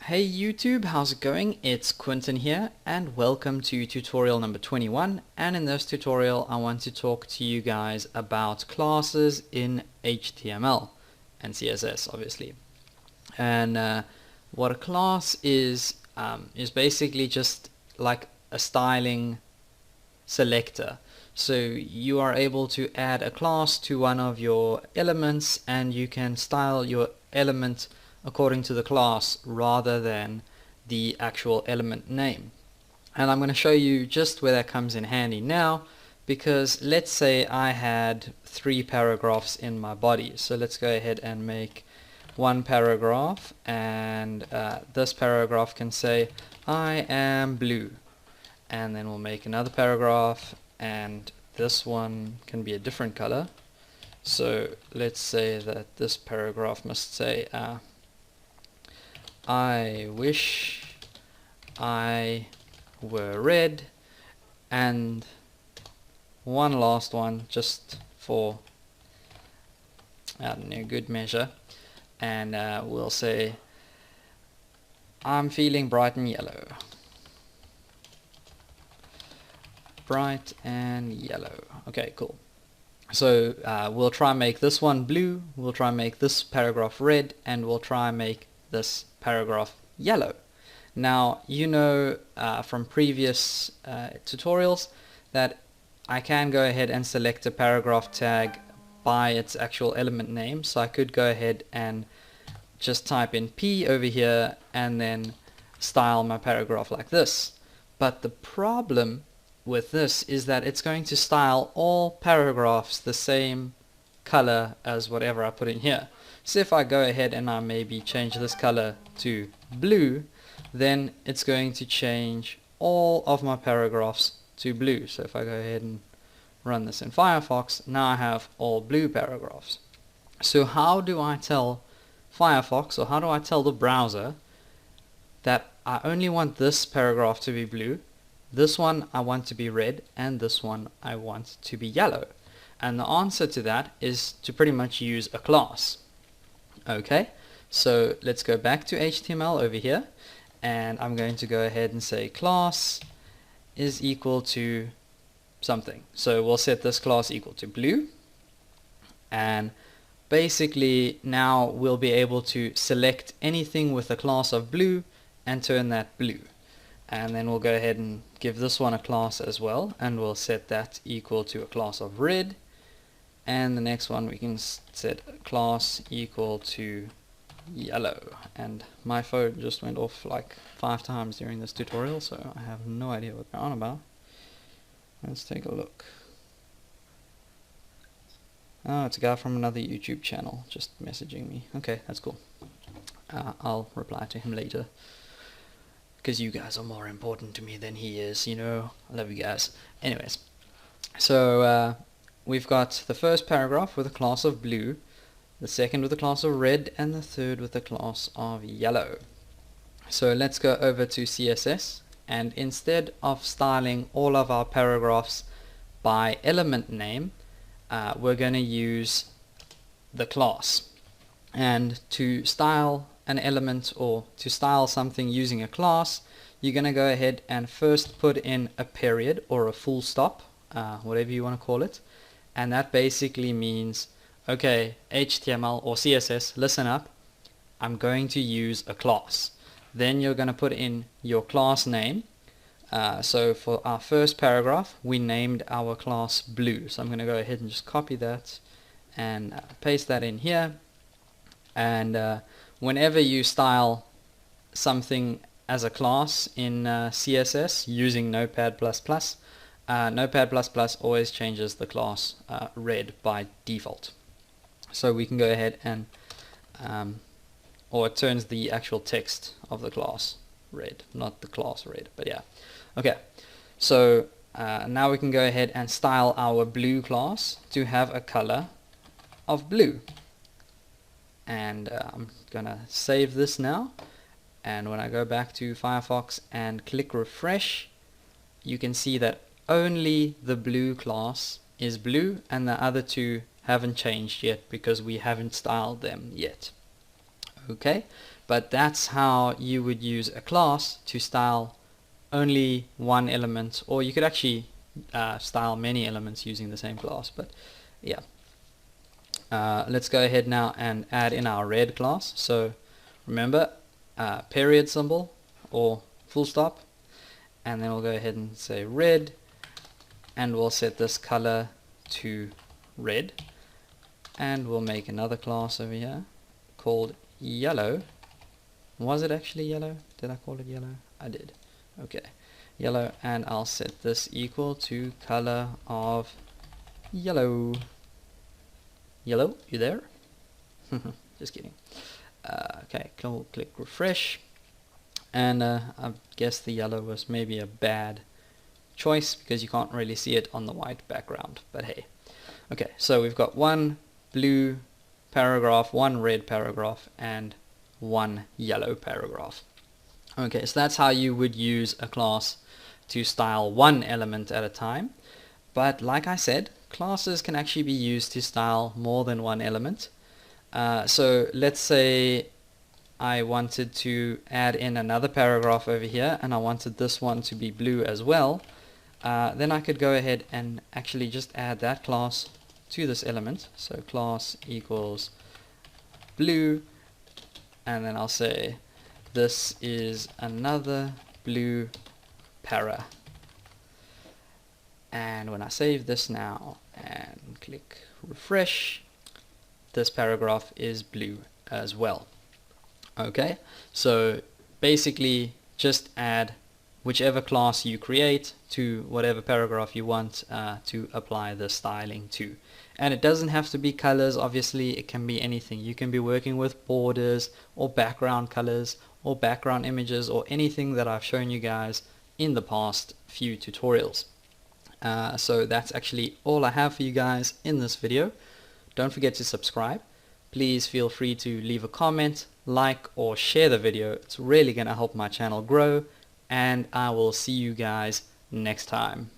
Hey YouTube, how's it going? It's Quentin here and welcome to tutorial number 21, and in this tutorial I want to talk to you guys about classes in HTML and CSS obviously. And what a class is basically just like a styling selector. So you are able to add a class to one of your elements and you can style your element according to the class rather than the actual element name. And I'm going to show you just where that comes in handy now, because let's say I had 3 paragraphs in my body. So let's go ahead and make one paragraph, and this paragraph can say I am blue, and then we'll make another paragraph and this one can be a different color. So let's say that this paragraph must say I wish I were red, and one last one just for good measure, and we'll say I'm feeling bright and yellow. Bright and yellow. Okay, cool. So we'll try and make this one blue, we'll try and make this paragraph red, and we'll try and make this paragraph yellow. Now you know from previous tutorials that I can go ahead and select a paragraph tag by its actual element name, so I could go ahead and just type in P over here and then style my paragraph like this. But the problem with this is that it's going to style all paragraphs the same color as whatever I put in here. So if I go ahead and I maybe change this color to blue, then it's going to change all of my paragraphs to blue. So if I go ahead and run this in Firefox, now I have all blue paragraphs. So how do I tell Firefox, or how do I tell the browser that I only want this paragraph to be blue, this one I want to be red, and this one I want to be yellow? And the answer to that is to pretty much use a class. Okay, so let's go back to HTML over here, and I'm going to go ahead and say class is equal to something. So we'll set this class equal to blue, and basically now we'll be able to select anything with a class of blue and turn that blue. And then we'll go ahead and give this one a class as well, and we'll set that equal to a class of red, and the next one we can set a class equal to yellow. And my phone just went off like 5 times during this tutorial, so I have no idea what they're on about. Let's take a look. Oh, it's a guy from another YouTube channel just messaging me. Okay, that's cool. I'll reply to him later, because you guys are more important to me than he is, you know. I love you guys. Anyways, so we've got the first paragraph with a class of blue, the second with a class of red, and the third with a class of yellow. So let's go over to CSS, and instead of styling all of our paragraphs by element name, we're going to use the class. And to style an element, or to style something using a class, you're going to go ahead and first put in a period or a full stop, whatever you want to call it, and that basically means, okay, HTML or CSS, listen up, I'm going to use a class. Then you're going to put in your class name. So for our first paragraph we named our class blue, so I'm going to go ahead and just copy that and paste that in here. And whenever you style something as a class in CSS using Notepad++, Notepad++ always changes the class red by default. So we can go ahead and or it turns the actual text of the class red, not the class red, but yeah. Okay, so now we can go ahead and style our blue class to have a color of blue. And I'm gonna save this now, and when I go back to Firefox and click refresh, you can see that only the blue class is blue and the other two haven't changed yet because we haven't styled them yet. Okay, but that's how you would use a class to style only one element, or you could actually style many elements using the same class. But yeah, let's go ahead now and add in our red class. So remember, period symbol or full stop, and then we'll go ahead and say red, and we'll set this color to red, and we'll make another class over here called yellow. Was it actually yellow? Did I call it yellow? I did. Okay, yellow, and I'll set this equal to color of yellow. Yellow, you there? Just kidding. Okay, click refresh, and I guess the yellow was maybe a bad choice because you can't really see it on the white background, but hey. Okay, so we've got one blue paragraph, one red paragraph, and one yellow paragraph. Okay, so that's how you would use a class to style one element at a time. But like I said, classes can actually be used to style more than one element. So let's say I wanted to add in another paragraph over here, and I wanted this one to be blue as well. Then I could go ahead and actually just add that class to this element. So class equals blue, and then I'll say this is another blue para. And when I save this now and click refresh, this paragraph is blue as well. Okay, so basically just add whichever class you create to whatever paragraph you want to apply the styling to. And it doesn't have to be colors, obviously. It can be anything. You can be working with borders or background colors or background images or anything that I've shown you guys in the past few tutorials. So that's actually all I have for you guys in this video. Don't forget to subscribe. Please feel free to leave a comment, like, or share the video. It's really going to help my channel grow, and I will see you guys next time.